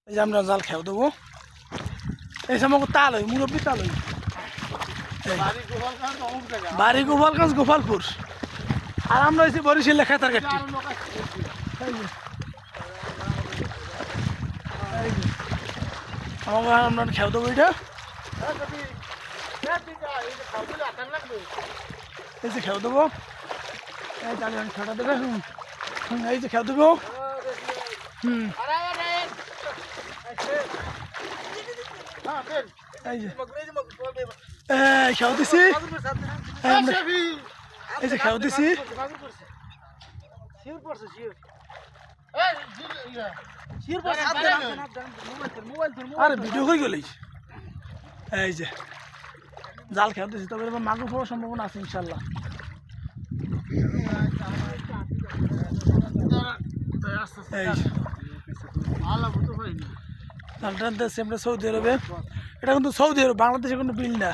এই যে আমরা জাল খেয়ে দেবো এই সময় তাল হয় মুরব্বী তাল হয় বাড়ি গোপালগঞ্জ গোপালপুর আর আমরা হয়েছি বরিশাল লেখাতার ঘাটটি আমাকে আমরা খেয়ে দেবো এটা এই যে খেয়ে দেবো এই তাহলে খেটা দেবে এই যে খেয়ে দেবো এই যে খেয়ে দিছি এই যে খেয়ে দিছি আরে ভিডিও করে গেলি এই যে জাল খেয়ে দিছি তবে এবার মাগুর পড়ার সম্ভাবনা আছে ইনশাল্লাহ জালটা আনতেছি আমরা সৌদি আরবে এটা কিন্তু সৌদি আরব বাংলাদেশে কোনো বিল না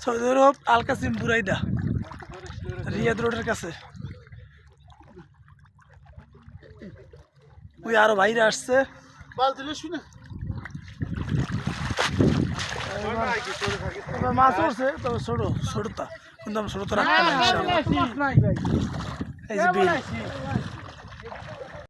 সৌদি আরব আল কাসিম বুরাইদা রিয়াদ রোডের কাছে ওই আরো বাইরে আসছে এবার মাছ উঠছে তবে ছোট ছোটটা কিন্তু আমি ছোটটা রাখতে না ইনশাআল্লাহ এই যে বিল